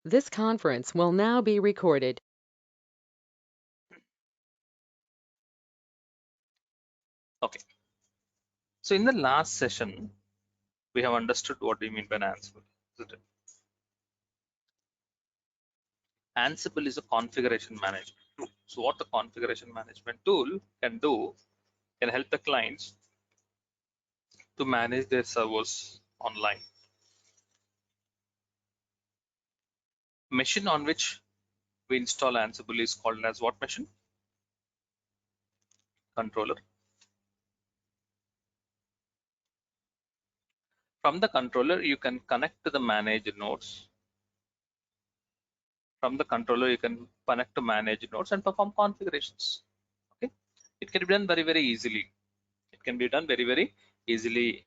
This conference will now be recorded. Okay. So in the last session, we have understood what we mean by Ansible, isn't it? Ansible is a configuration management tool. So what the configuration management tool can do, can help the clients to manage their servers online. Machine on which we install Ansible is called as what machine? Controller. From the controller, you can connect to the manage nodes. From the controller, you can connect to manage nodes and perform configurations. Okay, it can be done very easily. It can be done very easily.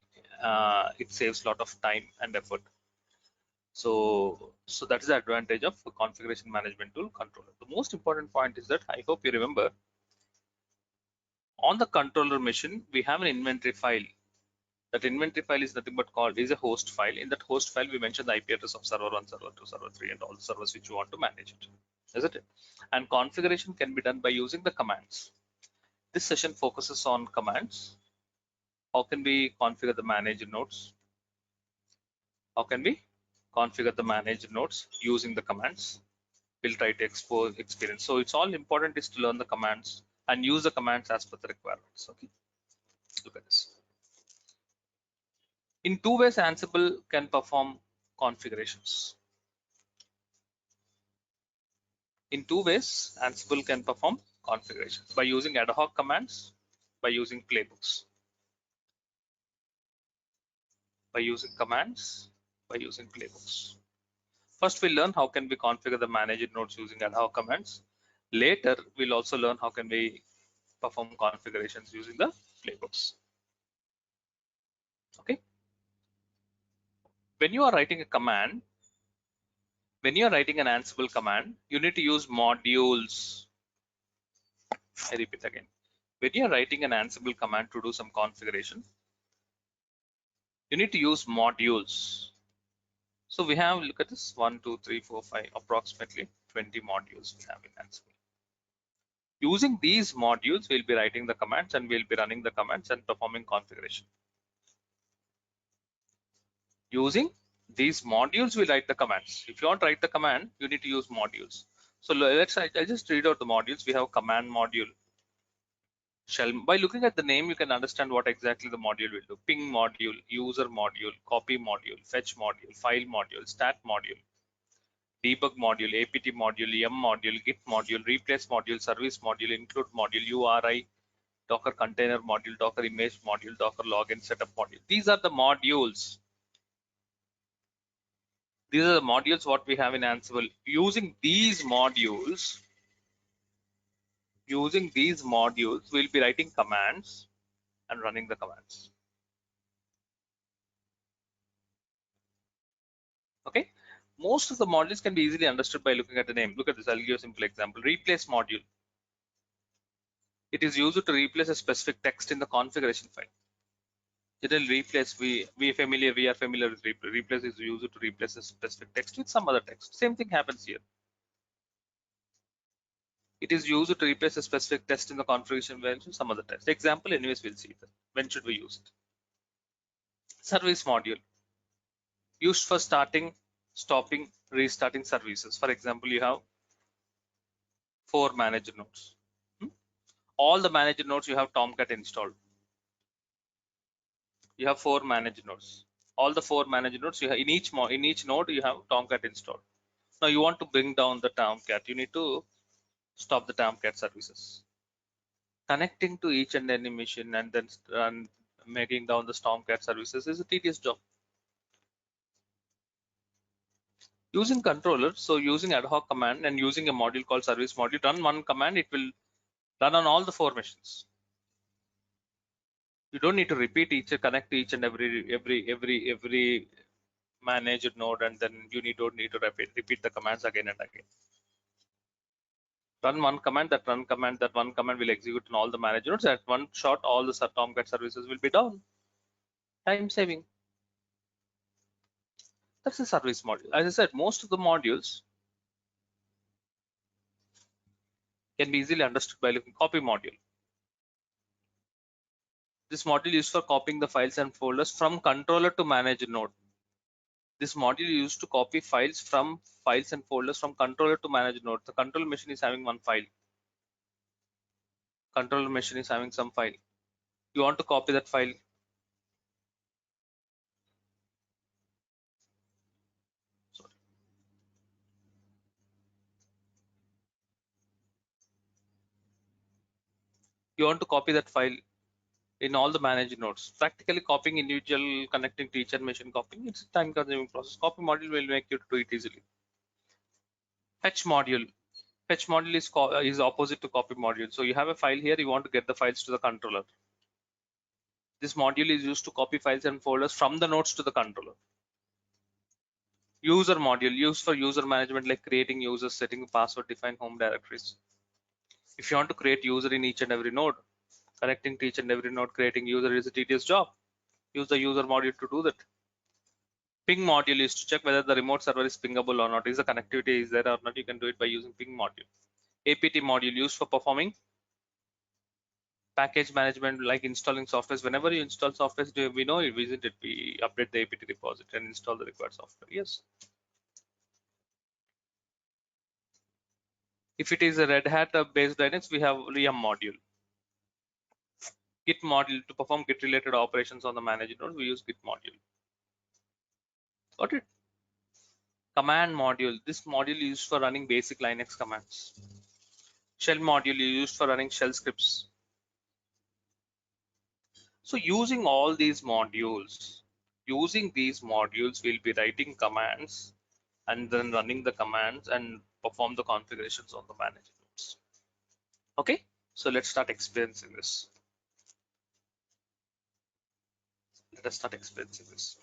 It saves a lot of time and effort. So that is the advantage of a configuration management tool controller. The most important point is that I hope you remember on the controller machine we have an inventory file. That inventory file is nothing but called is a host file. In that host file we mention the IP address of server 1, server 2, server 3 and all the servers which you want to manage it, isn't it? And configuration can be done by using the commands. This session focuses on commands. How can we configure the manage nodes? How can we configure the manage nodes using the commands? We'll try to expose experience. So it's all important is to learn the commands and use the commands as per the requirements. Okay, look at this. In two ways, Ansible can perform configurations. In two ways, Ansible can perform configurations by using ad hoc commands, by using playbooks. By using commands, by using playbooks. First, we'll learn how can we configure the managed nodes using ad hoc commands. Later, we'll also learn how can we perform configurations using the playbooks. Okay. When you are writing a command, when you are writing an Ansible command, you need to use modules. I repeat again. When you are writing an Ansible command to do some configuration, you need to use modules. So we have, look at this, 1, 2, 3, 4, 5, approximately 20 modules we have in Ansible. Using these modules, we'll be writing the commands and we'll be running the commands and performing configuration. Using these modules, we'll write the commands. If you want to write the command, you need to use modules. So I'll just read out the modules. We have command module. Shell. By looking at the name, you can understand what exactly the module will do. Ping module, user module, copy module, fetch module, file module, stat module, debug module, apt module, yum module, git module, replace module, service module, include module, URI, Docker container module, Docker image module, Docker login setup module. These are the modules. These are the modules what we have in Ansible. Using these modules, we'll be writing commands and running the commands. Okay. Most of the modules can be easily understood by looking at the name. Look at this. I'll give a simple example. Replace module. It is used to replace a specific text in the configuration file. Generally, replace we are familiar with replace. Replace is used to replace a specific text with some other text. Same thing happens here. It is used to replace a specific text in the configuration file with some other text. Example, anyways, we'll see that. When should we use it? Service module used for starting, stopping, restarting services. For example, you have 4 manager nodes. All the manager nodes you have Tomcat installed. You have 4 manager nodes. All the 4 manager nodes you have in each node you have Tomcat installed. Now you want to bring down the Tomcat. You need to stop the Tomcat services. Connecting to each and any machine and then making down the Tomcat services is a tedious job. Using controller, so using ad hoc command and using a module called service module, run one command, it will run on all the 4 machines. You don't need to repeat connect to each and every managed node, and then you don't need to repeat the commands again and again. Run one command, that one command will execute on all the managed nodes. At one shot, all the Tomcat services will be down. Time saving. That's the service module. As I said, most of the modules Can be easily understood by looking copy module. This module is for copying the files and folders from controller to manage node. This module is used to copy files and folders from controller to manage node. The controller machine is having one file. Controller machine is having some file. You want to copy that file. Sorry. You want to copy that file in all the managed nodes. Practically copying individual connecting to each and machine copying, it's a time consuming process. Copy module will make you do it easily. Fetch module. Fetch module is opposite to copy module. So you have a file here, you want to get the files to the controller. This module is used to copy files and folders from the nodes to the controller. User module used for user management, like creating users, setting password, define home directories. If you want to create user in each and every node, connecting to each and every node, creating user is a tedious job. Use the user module to do that. Ping module is to check whether the remote server is pingable or not. Is the connectivity is there or not? You can do it by using ping module. APT module used for performing package management, like installing software. Whenever you install software, we know it, isn't it? We update the APT repository and install the required software. Yes. If it is a Red Hat based Linux, we have REAM module. Git module to perform Git related operations on the managed node. We use Git module. Got it? Command module. This module is used for running basic Linux commands. Shell module is used for running shell scripts. So using all these modules, we'll be writing commands and then running the commands and perform the configurations on the managed nodes. Okay, so let's start experiencing this. Let us start experiencing this.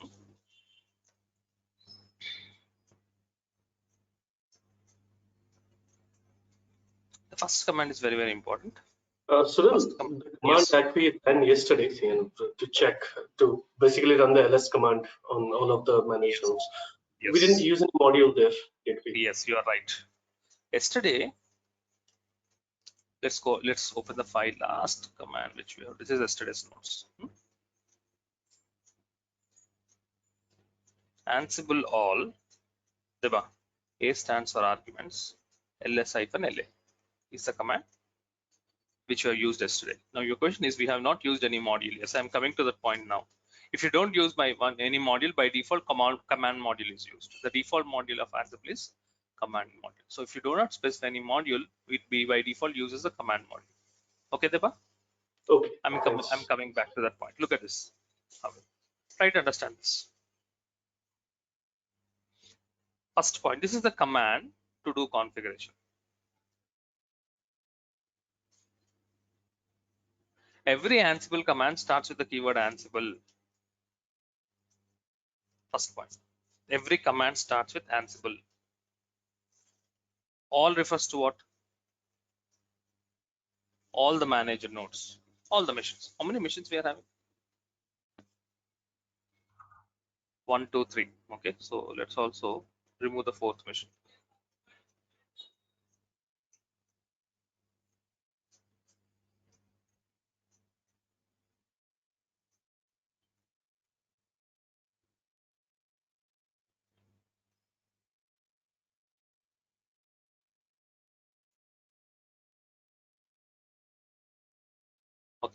The first command is very, very important. Sunil, the command yes. that we ran yesterday, to check, to basically run the ls command on all of the managed nodes. Yes. We didn't use any module there, did we? Yes, you are right. Yesterday, let's open the file. Last command which we have. This is yesterday's notes. Ansible all. Deba. A stands for arguments. ls-la is the command which we have used yesterday. Now your question is, we have not used any module. Yes, I'm coming to that point now. If you don't use any module, by default command module is used. The default module of Ansible is command module. So if you do not specify any module, it be by default uses the command module. Okay, Deba? Okay. I'm coming back to that point. Look at this. Try to understand this. First point, this is the command to do configuration. Every Ansible command starts with the keyword Ansible. First point. Every command starts with Ansible. All refers to what? All the manager nodes, all the machines. How many machines we are having? 1, 2, 3. Okay, so let's also remove the fourth machine. Okay.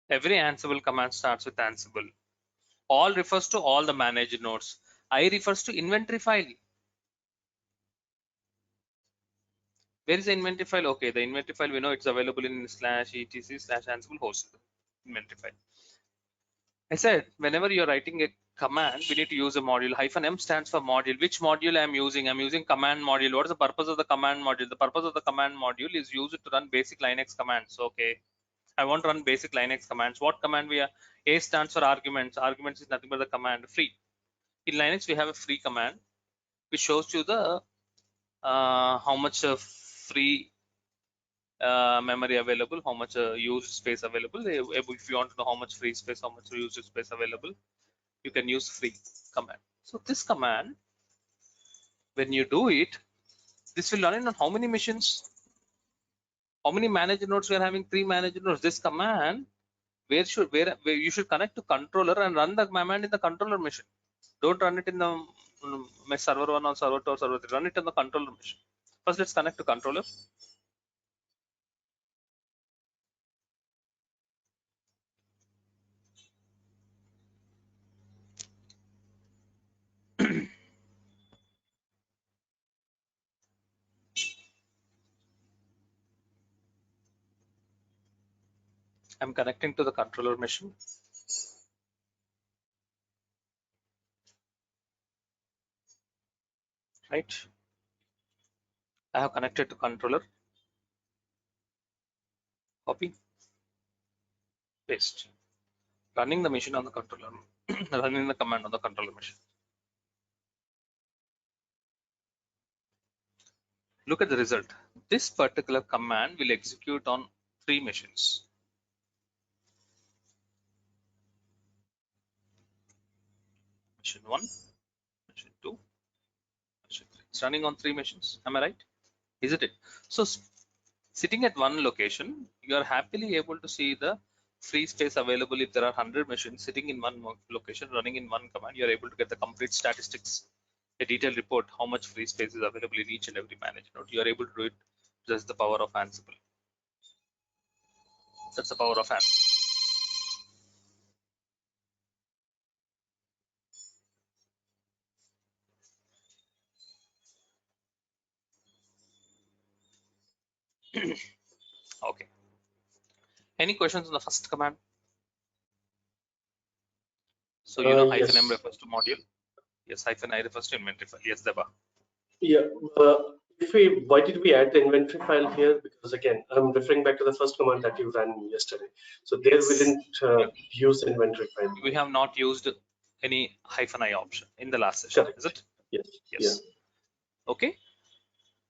Every Ansible command starts with Ansible. All refers to all the managed nodes. I refers to inventory file. Where is the inventory file? Okay, the inventory file, we know it's available in /etc/Ansible host inventory file. I said, whenever you're writing a command, we need to use a module. -m stands for module. Which module I'm using? I'm using command module. What is the purpose of the command module? The purpose of the command module is used to run basic Linux commands. Okay, I want to run basic Linux commands. What command we are? A stands for arguments. Arguments is nothing but the command free. In Linux, we have a free command which shows you the how much free memory available, how much used space available. If you want to know how much free space, how much used space available, you can use free command. So this command, when you do it, this will run it on how many machines? How many manager nodes we are having? 3 manager nodes. This command, where you should connect to controller and run the command in the controller machine. Don't run it in the server 1 or server 2 or server 3. Run it on the controller machine. First, let's connect to controller. I'm connecting to the controller machine. Right. I have connected to controller. Copy. Paste. Running the machine on the controller. Running the command on the controller machine. Look at the result. This particular command will execute on 3 machines. Machine 1, machine 2, machine 3. It's running on 3 machines. Am I right? Isn't it? So sitting at one location, you are happily able to see the free space available. If there are 100 machines sitting in one location running in one command, you are able to get the complete statistics, a detailed report, how much free space is available in each and every manager node. You are able to do it. That's the power of Ansible. That's the power of Ansible. Okay. Any questions on the first command? So you know Yes. -m refers to module. Yes, -I refers to inventory file. Yes, Deba. Yeah. Why did we add the inventory file here? Because again, I'm referring back to the first command that you ran yesterday. So there we didn't use the inventory file. We have not used any -I option in the last session. Correct. Is it? Yes. Yes. Yeah. Okay.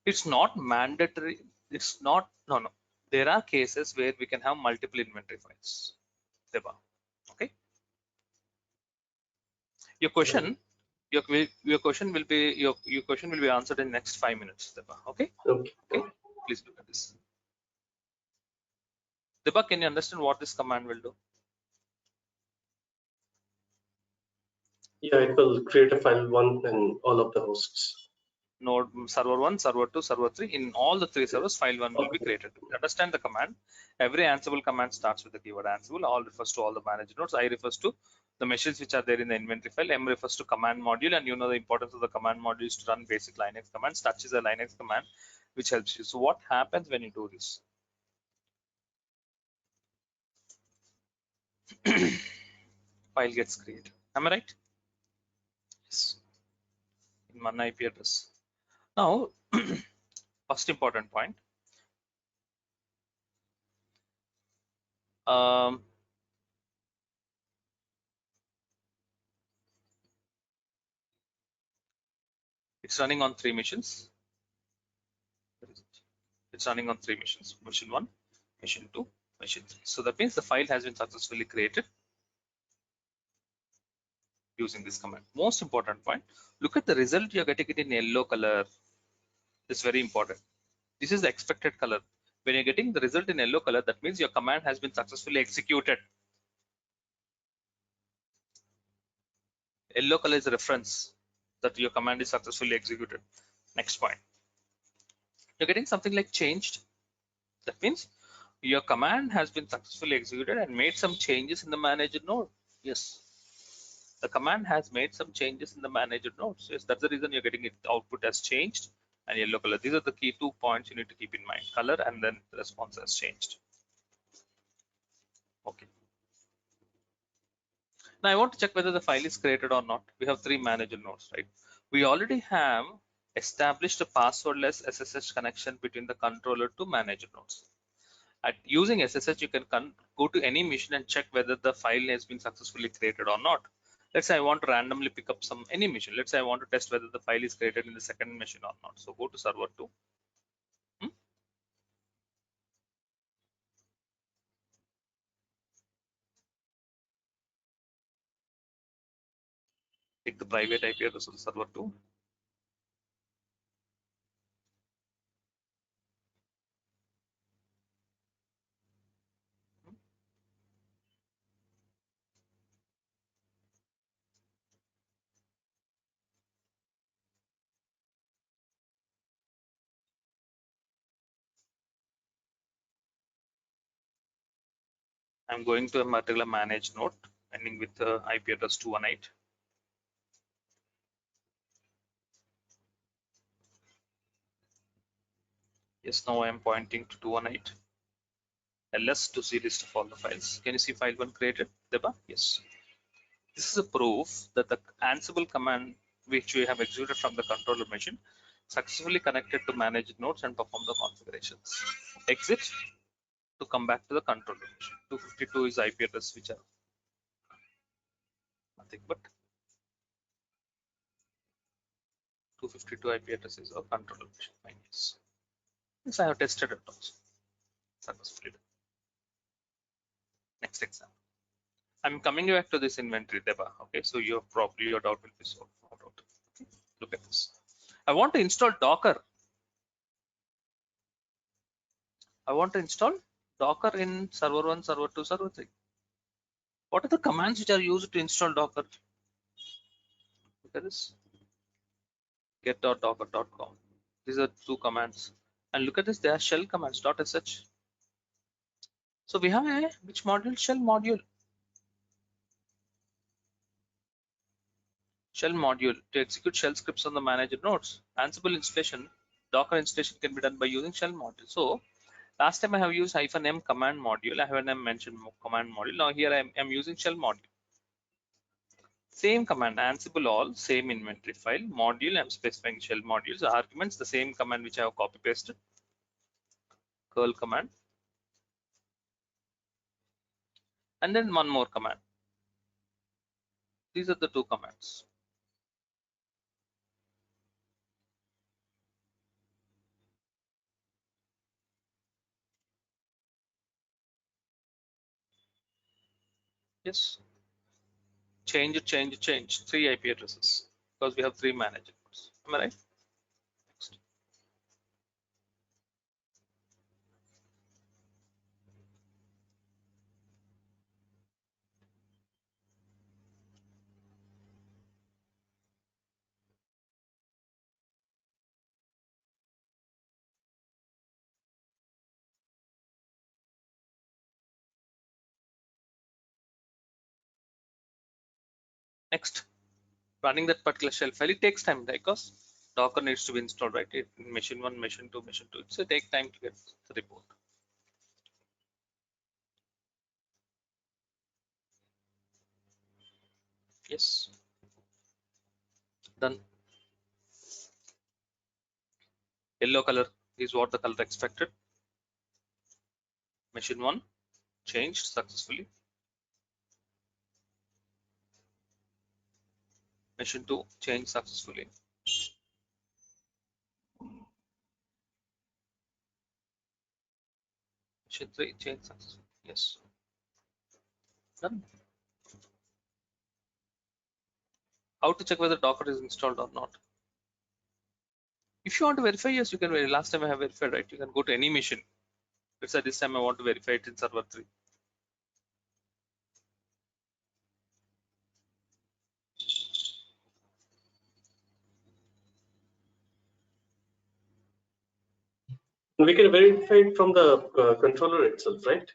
It's not mandatory. It's not. No. There are cases where we can have multiple inventory files. Deba. Okay. Your question. Your question will be your question will be answered in next 5 minutes, Deba. Okay. Okay. Okay. Please look at this. Deba, can you understand what this command will do? Yeah, it will create a file 1 and all of the hosts. Node server 1, server 2, server 3. In all the 3 servers, file 1 will be created. Understand the command. Every Ansible command starts with the keyword Ansible. All refers to all the manager nodes. I refers to the machines which are there in the inventory file. M refers to command module, and you know the importance of the command module is to run basic Linux commands. Touch is a Linux command which helps you. So what happens when you do this? File gets created. Am I right? Yes. In one IP address. Now, first important point. It's running on 3 machines. It's running on 3 machines. Machine 1, machine 2, machine 3. So that means the file has been successfully created using this command. Most important point, look at the result. You're getting it in yellow color. It's very important. This is the expected color. When you're getting the result in yellow color, that means your command has been successfully executed. Yellow color is a reference that your command is successfully executed. Next point. You're getting something like changed. That means your command has been successfully executed and made some changes in the manager node. Yes. The command has made some changes in the manager nodes. Yes, that's the reason you're getting it. The output has changed and yellow color. These are the key 2 points you need to keep in mind. Color and then the response has changed. Okay. Now I want to check whether the file is created or not. We have 3 manager nodes, right? We already have established a passwordless SSH connection between the controller to manager nodes. Using SSH, you can go to any machine and check whether the file has been successfully created or not. Let's say I want to randomly pick up any machine. Let's say I want to test whether the file is created in the second machine or not. So go to server 2. Take the private IP address of the server 2. I'm going to a particular manage node ending with IP address 218. Yes, now I am pointing to 218. ls to see list of all the files. Can you see file 1 created, Deba? Yes. This is a proof that the Ansible command which we have executed from the controller machine successfully connected to manage nodes and perform the configurations. Exit to come back to the controller machine. 252 is IP address which are nothing but 252 IP addresses of controller machine. Fine, yes. Yes, I have tested it also successfully. Next example. I'm coming back to this inventory, Deba. Okay, so your doubt will be solved. Okay, look at this. I want to install Docker. I want to install Docker in server 1, server 2, server 3. What are the commands which are used to install Docker? Look at this. Get.docker.com. These are 2 commands. And look at this, they are shell commands, .sh. So we have a which module? Shell module. Shell module to execute shell scripts on the manager nodes. Ansible installation, Docker installation can be done by using shell module. So last time I have used -m command module. I have an mentioned command module. Now here I am using shell module. Same command, Ansible all, same inventory file, module, I'm specifying shell modules, arguments, the same command which I have copy pasted, curl command, and then one more command. These are the 2 commands. Yes. Change, 3 IP addresses because we have 3 managers. Am I right? Next. Next, running that particular shell file, it takes time because Docker needs to be installed, right? Machine 1, machine 2, machine 2. So it takes time to get the report. Yes. Done. Yellow color is what the color expected. Machine 1 changed successfully. Machine 2 changed successfully. Machine 3 changed successfully. Yes. Done. How to check whether Docker is installed or not? If you want to verify, yes, you can verify. Last time I have verified, right? You can go to any machine. Let's say this time I want to verify it in server 3. We can verify it from the controller itself, right?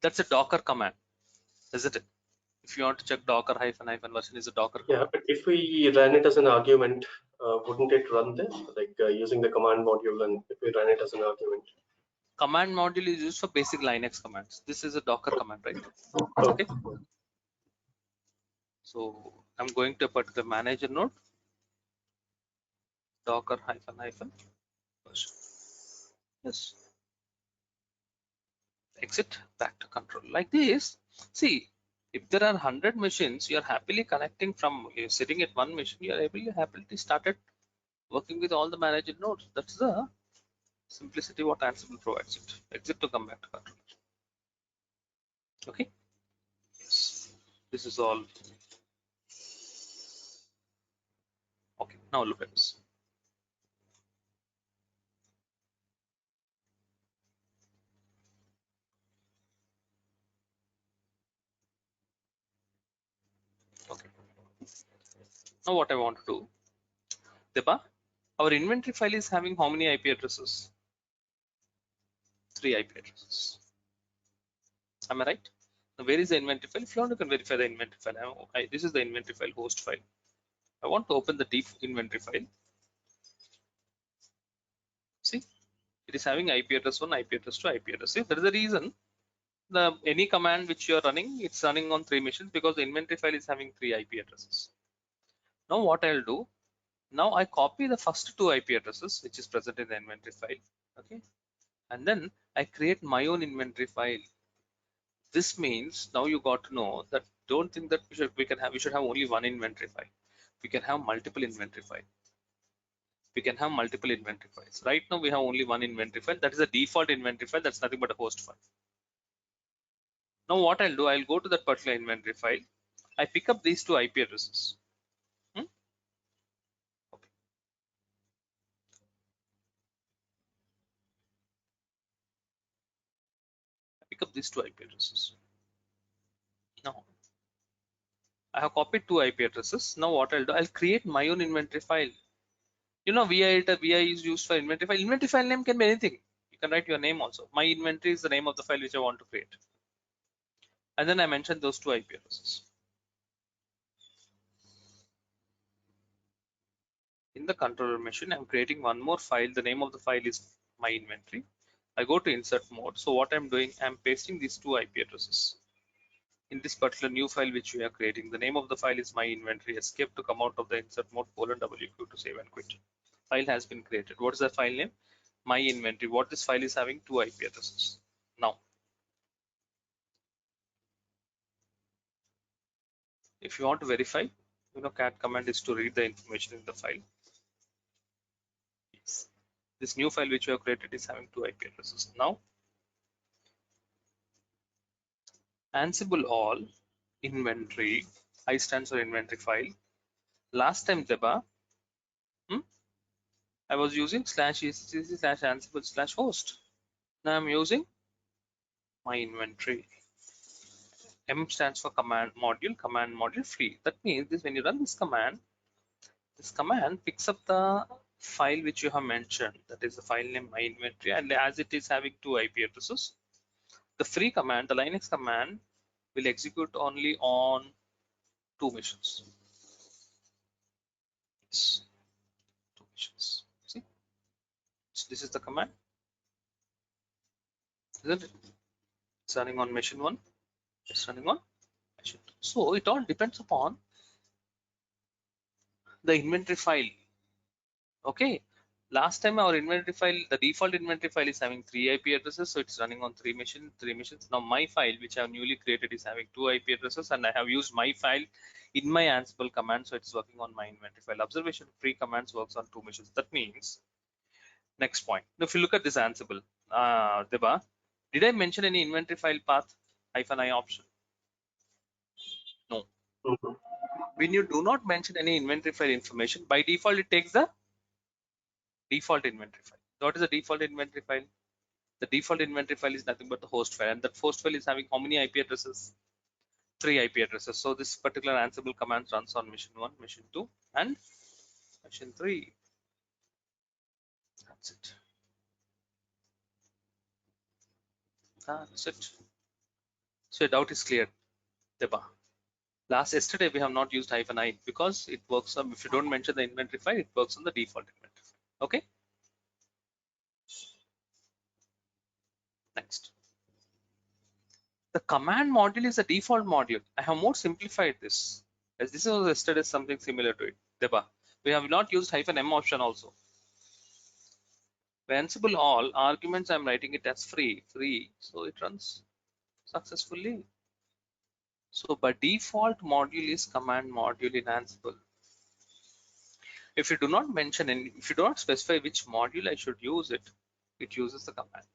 That's a Docker command, isn't it? If you want to check Docker --- version is a Docker command. Yeah, but if we ran it as an argument, wouldn't it run there? Like using the command module, and if we ran it as an argument. Command module is used for basic Linux commands. This is a Docker command, right? Okay. So I'm going to a particular manager node, Docker --- version. Yes. Exit back to control like this. See, if there are 100 machines, you are happily connecting from, you're sitting at one machine, you are happily started working with all the manager nodes. That's the simplicity what Ansible provides it. Exit to come back to control. Okay. Yes. This is all. Okay, now look at this. Okay. Now what I want to do, Deba, our inventory file is having how many IP addresses? 3 IP addresses. Am I right? Now where is the inventory file? If you want, you can verify the inventory file. This is the inventory file, host file. I want to open the deep inventory file. See, it is having IP address 1, IP address 2, IP address. See, there is a reason. Any command which you are running, it's running on 3 machines because the inventory file is having 3 IP addresses. Now what I'll do, now I copy the first 2 IP addresses which is present in the inventory file. Okay, and then I create my own inventory file. This means now you got to know that don't think that we should have only one inventory file. We can have multiple inventory files. We can have multiple inventory files. Right now we have only one inventory file. That is a default inventory file. That's nothing but a host file. Now what I'll do, I'll go to that particular inventory file. I pick up these 2 IP addresses. Okay. I pick up these 2 IP addresses. Now I have copied 2 IP addresses. Now what I'll do, I'll create my own inventory file. You know, VI is used for inventory file. Inventory file name can be anything. You can write your name also. My inventory is the name of the file which I want to create. And then I mentioned those 2 IP addresses. In the controller machine, I'm creating one more file. The name of the file is my inventory. I go to insert mode. So what I'm doing, I'm pasting these 2 IP addresses in this particular new file which we are creating. The name of the file is my inventory. Escape to come out of the insert mode, :WQ to save and quit. File has been created. What is the file name? My inventory. What this file is having 2 IP addresses. Now, if you want to verify, cat command is to read the information in the file. Yes. This new file which we have created is having 2 IP addresses. Now, Ansible all inventory, I stands for inventory file. Last time, Deba, I was using /etc/ansible/host. Now I'm using my inventory. M stands for command module free. That means this, when you run this command picks up the file which you have mentioned. That is the file name my inventory, and as it is having 2 IP addresses, the free command, the Linux command, will execute only on 2 machines. Yes. 2 machines. See, so this is the command, isn't it? It's running on machine 1. It's running on machine 2. So it all depends upon the inventory file. Okay. Last time our inventory file, the default inventory file is having 3 IP addresses, so it's running on 3 machines. Now my file, which I have newly created, is having 2 IP addresses, and I have used my file in my Ansible command, so it's working on my inventory file. Observation: free commands works on 2 machines. That means, next point. Now, if you look at this Ansible, Deba, did I mention any inventory file path -i option? No. When you do not mention any inventory file information, by default it takes the default inventory file. What is the default inventory file? The default inventory file is nothing but the host file, and that host file is having how many IP addresses? 3 IP addresses. So this particular Ansible command runs on machine 1, machine 2, and machine 3. That's it. That's it. So your doubt is clear, Deba. Yesterday we have not used -i because it works on, if you don't mention the inventory file, it works on the default inventory file. Okay. Next. The command module is a default module. I have more simplified this, as this was yesterday something similar to it. Deba, we have not used -m option also. By Ansible all arguments, I'm writing it as free, so it runs successfully. So by default module is command module in Ansible. If you do not mention and if you do not specify which module I should use it uses the command.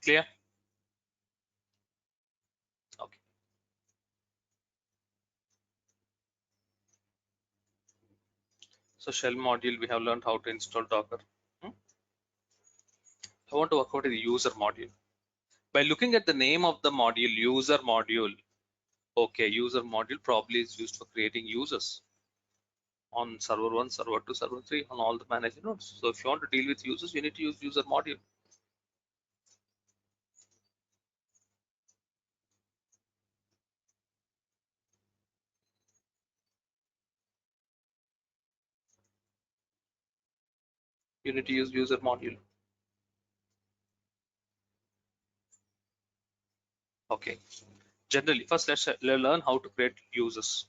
Clear? Okay. So shell module, we have learned how to install Docker. I want to work out the user module. By looking at the name of the module, user module, okay, user module probably is used for creating users on server 1, server 2, server 3, on all the managed nodes. So if you want to deal with users, you need to use user module. You need to use user module. Okay. Generally, first let's learn how to create users.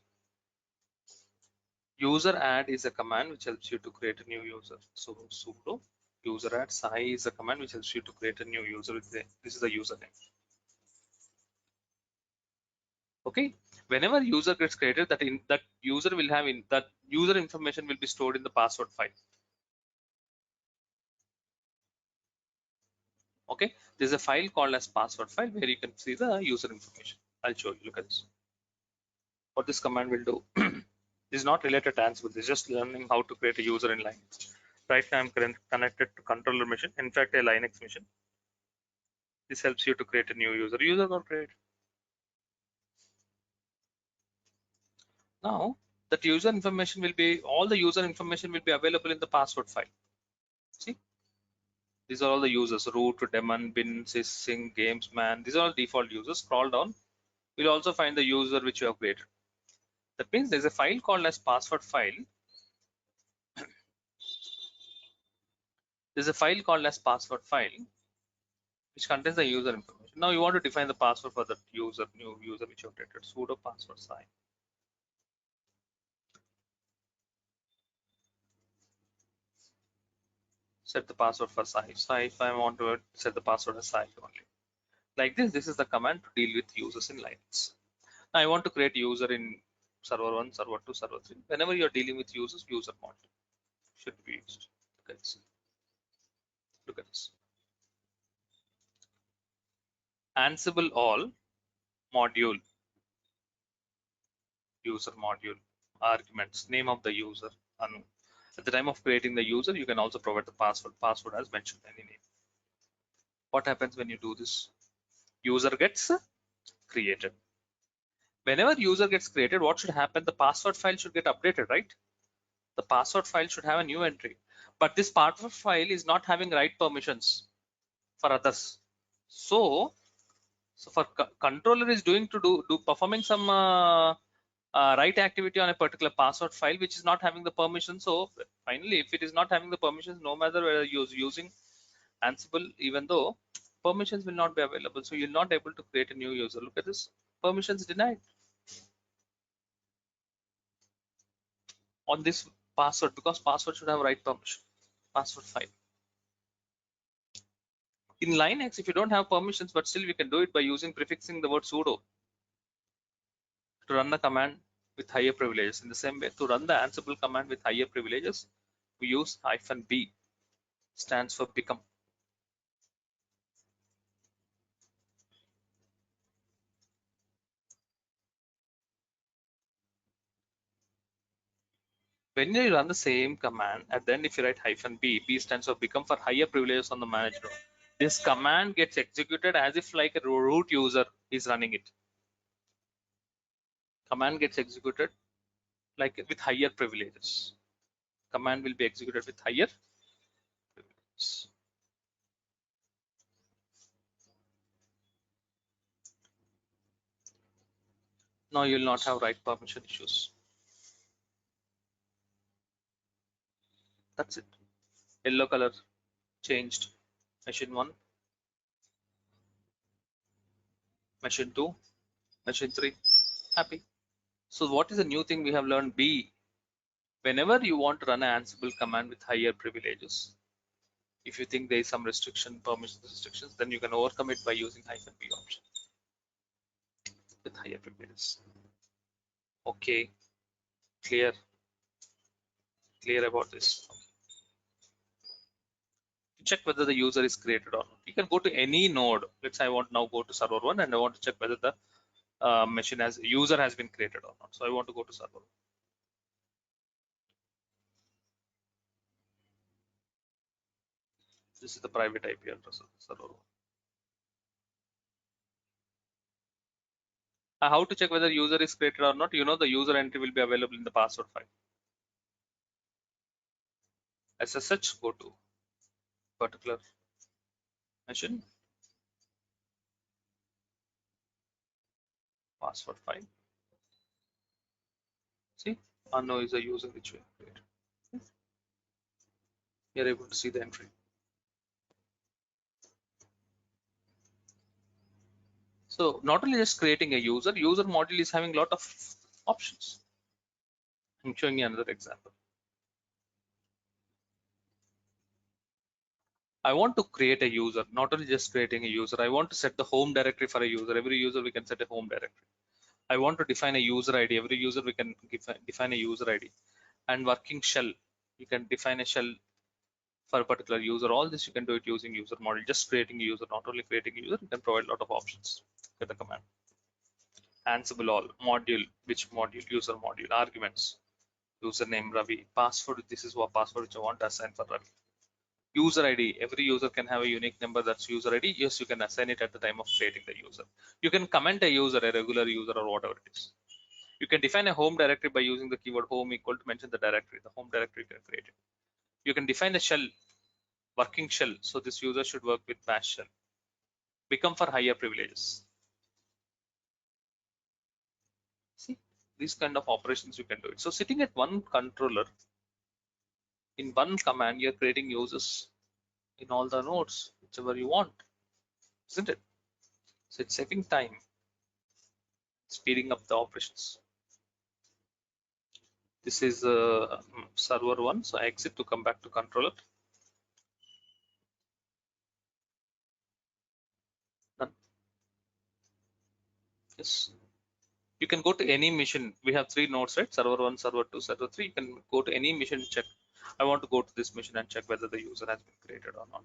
User add is a command which helps you to create a new user. So sudo user add sai is a command which helps you to create a new user. This is the username. Okay. Whenever user gets created, that user will have that user information will be stored in the password file. Okay. There's a file called as password file where you can see the user information. I'll show you. Look at this. What this command will do. This is not related to Ansible. This is just learning how to create a user in Linux. Right now I'm connected to controller machine. In fact, a Linux machine. This helps you to create a new user. User got created. Now that user information will be, all the user information will be available in the password file. See, these are all the users: root, daemon, bin, sys, sync, games, man. These are all default users. Scroll down. We'll also find the user which you have created. That means there's a file called as password file. There's a file called as password file which contains the user information. Now you want to define the password for that user, new user which you have created. Sudo password sai. Set the password for sai. Sai, if I want to set the password as sai only. Like this is the command to deal with users in Linux. Now I want to create user in server 1, server 2, server 3. Whenever you're dealing with users, user module should be used. Look at this. Look at this. Ansible all module, user module, arguments, name of the user. Anu. At the time of creating the user, you can also provide the password. Password as mentioned any name. What happens when you do this? User gets created. Whenever user gets created, what should happen? The password file should get updated, right? The password file should have a new entry. But this password file is not having right permissions for others. So for controller is doing to do performing some write activity on a particular password file which is not having the permission. So finally, if it is not having the permissions, no matter whether you're using Ansible, even though permissions will not be available, so you're not able to create a new user. Look at this, permissions denied on this password because password should have right permission. Password file. In Linux, if you don't have permissions, but still we can do it by using prefixing the word sudo to run the command with higher privileges. In the same way, to run the Ansible command with higher privileges, we use -b, stands for become. When you run the same command, and then if you write -b, b stands for become for higher privileges on the managed node. This command gets executed as if like a root user is running it. Command gets executed like with higher privileges. Command will be executed with higher privileges. Now you will not have write permission issues. That's it. Yellow color changed. Machine 1, machine 2, machine 3, happy. So what is the new thing we have learned? B. Whenever you want to run an Ansible command with higher privileges, if you think there is some restriction, permission restrictions, then you can overcome it by using -b option with higher privileges. Okay, clear about this. check whether the user is created or not. You can go to any node. Let's say I want now go to server 1 and I want to check whether the machine has user has been created or not. So I want to go to server 1. This is the private IP address of the server 1. How to check whether user is created or not? You know the user entry will be available in the password file. SSH, go to particular machine, password file. See, unknown is a user which we have created. You're able to see the entry. So not only just creating a user module is having a lot of options. I'm showing you another example. I want to create a user, not only just creating a user. I want to set the home directory for a user. Every user we can set a home directory. I want to define a user ID. Every user we can define a user ID. And working shell, you can define a shell for a particular user. All this you can do it using user module. Just creating a user, not only creating a user, you can provide a lot of options with the command. Ansible all module, which module? User module. Arguments, username Ravi. Password, this is what password which I want to assign for Ravi. User ID, every user can have a unique number, that's user ID. Yes, you can assign it at the time of creating the user. You can comment a user, a regular user or whatever it is. You can define a home directory by using the keyword home equal to mention the directory, the home directory you can create it. You can define a shell, working shell. So this user should work with bash shell. Become for higher privileges. See, these kind of operations you can do it. So sitting at one controller, in one command, you're creating users in all the nodes, whichever you want, isn't it? So it's saving time, speeding up the operations. This is server 1, so I exit to come back to controller. Done. Yes. You can go to any mission. We have 3 nodes, right? Server 1, server 2, server 3. You can go to any mission, check. I want to go to this mission and check whether the user has been created or not.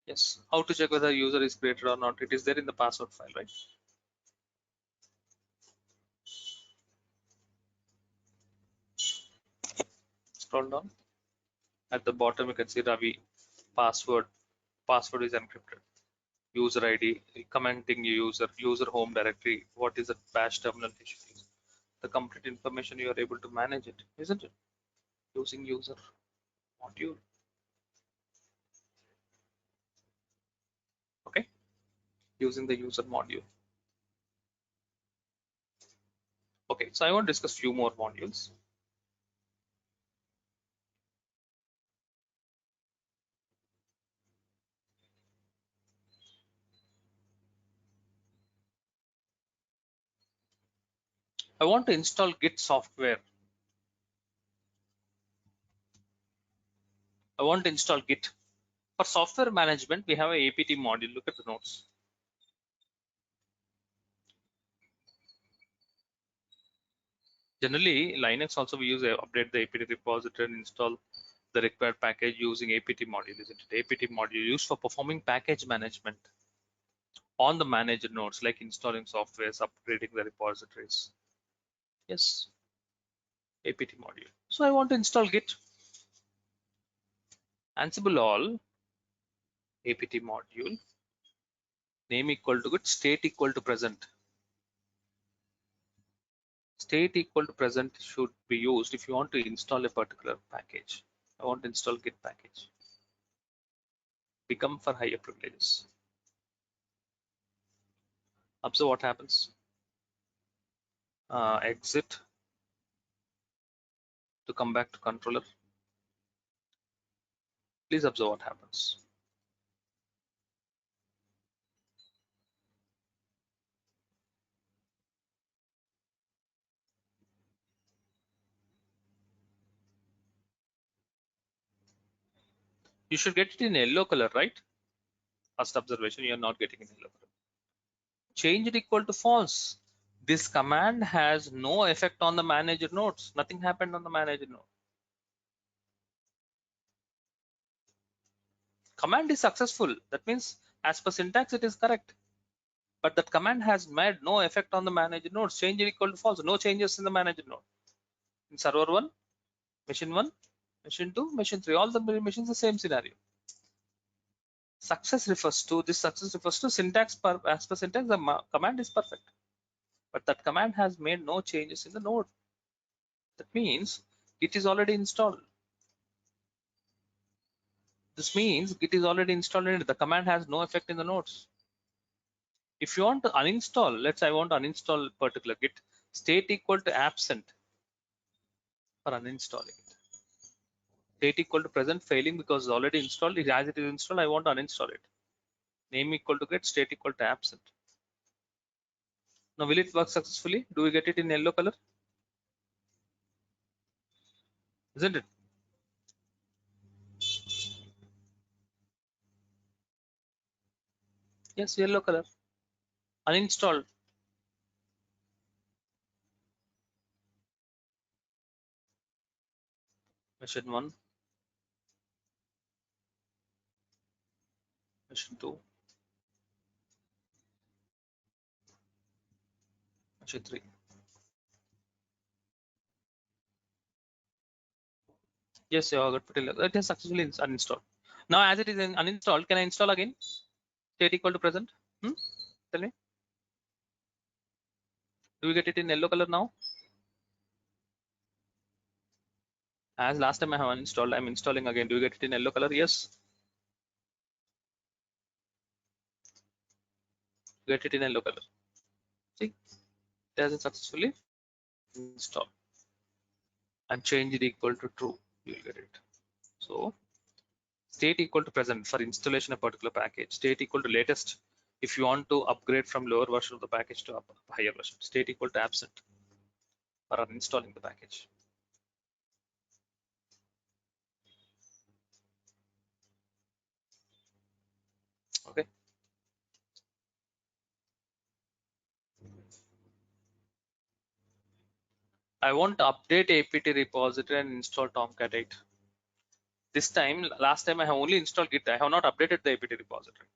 Yes. How to check whether a user is created or not? It is there in the password file, right? Scroll down. At the bottom, you can see Ravi password. Password is encrypted. User ID, commenting user, user home directory. What is the bash terminal you should use? The complete information you are able to manage it, isn't it? Using user module. Okay. Using the user module. Okay, so I want to discuss few more modules. I want to install Git software. I want to install Git. For software management, we have a APT module. Look at the notes. Generally, Linux also we use update the APT repository and install the required package using APT module, isn't it? APT module used for performing package management on the managed nodes, like installing softwares, upgrading the repositories. Yes, APT module. So I want to install Git. Ansible all APT module, name equal to Git, state equal to present. State equal to present should be used if you want to install a particular package. I want to install Git package. Become for higher privileges. Observe what happens. Exit to come back to controller. Please observe what happens. You should get it in yellow color, right? First observation, you are not getting in yellow color. Change it equal to false. This command has no effect on the manager nodes. Nothing happened on the manager node. Command is successful. That means as per syntax, it is correct. But that command has made no effect on the manager nodes. Change it equal to false. No changes in the manager node. In server 1, machine 1, machine 2, machine 3, all the machines the same scenario. Success refers to syntax as per syntax, the command is perfect. But that command has made no changes in the node. That means it is already installed. This means it is already installed and the command has no effect in the nodes. If you want to uninstall, let's say I want to uninstall particular git, state equal to absent for uninstalling it. State equal to present failing because it's already installed. As it is installed, I want to uninstall it. Name equal to get, state equal to absent. Now will it work successfully? Do we get it in yellow color? Isn't it? Yes, yellow color. Uninstalled. Machine 1, machine 2, machine 3. Yes, you got put it has successfully uninstalled. Now as it is uninstalled, can I install again? State equal to present. Tell me. Do we get it in yellow color now? As last time I have uninstalled, I'm installing again. Do you get it in yellow color? Yes. Get it in yellow color. See, it has successfully installed. And change it equal to true. You'll get it. So state equal to present for installation of a particular package. State equal to latest if you want to upgrade from lower version of the package to a higher version. State equal to absent for uninstalling the package. Okay. I want to update apt repository and install Tomcat 8. This time, last time I have only installed Git. I have not updated the apt repository.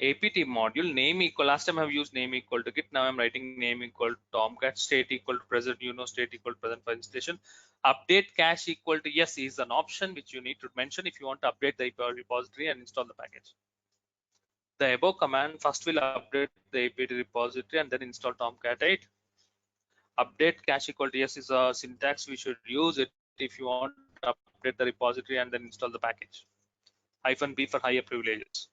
apt module name equal. Last time I have used name equal to Git. Now I'm writing name equal to Tomcat. State equal to present. You know, state equal to present for installation. Update cache equal to yes is an option which you need to mention if you want to update the repository and install the package. The above command first will update the apt repository and then install Tomcat 8. Update cache equal to yes is a syntax we should use it if you want to update the repository and then install the package. -b for higher privileges.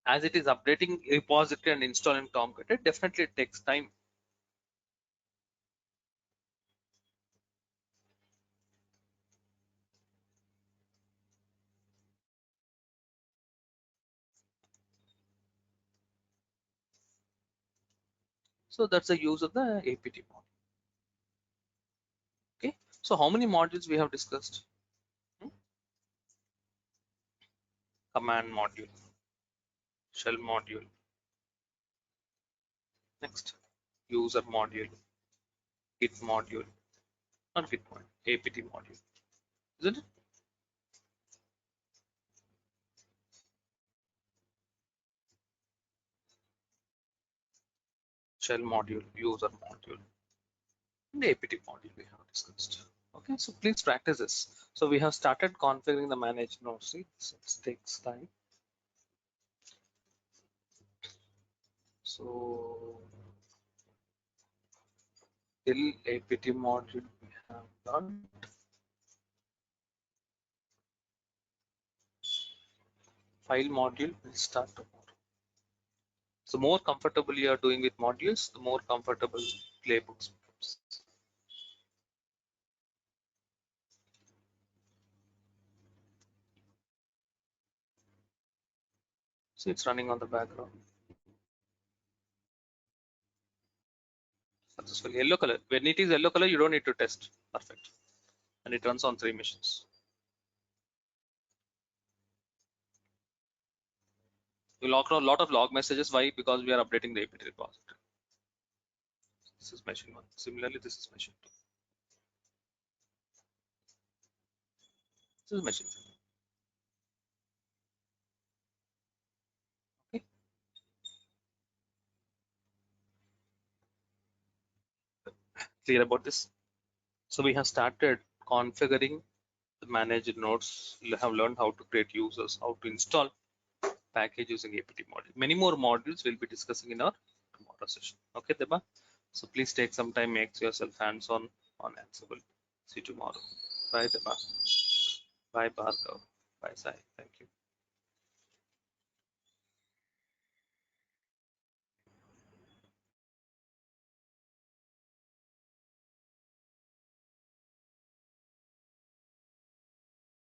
As it is updating repository and installing Tomcat, it definitely takes time. So that's the use of the apt module. Okay. So how many modules we have discussed? Command module, shell module. Next, user module, git module, not git module, apt module, isn't it? Shell module, user module. and the APT module we have discussed. Okay, so please practice this. So we have started configuring the managed nodes. See, this takes time. So till APT module we have done. File module will start tomorrow. So more comfortable you are doing with modules, the more comfortable playbooks becomes. So it's running on the background. Successful. Yellow color. When it is yellow color, you don't need to test. Perfect. And it runs on 3 machines. We log a lot of log messages. Why? Because we are updating the APT repository. This is machine 1. Similarly, this is machine 2. This is machine 2. Okay. Clear about this? So we have started configuring the managed nodes. We have learned how to create users, how to install package using APT module. Many more modules we'll be discussing in our tomorrow session. Okay, Deba? So please take some time, make yourself hands-on on Ansible. See you tomorrow. Bye, Deba. Bye, Bhargav. Bye, Sai. Thank you.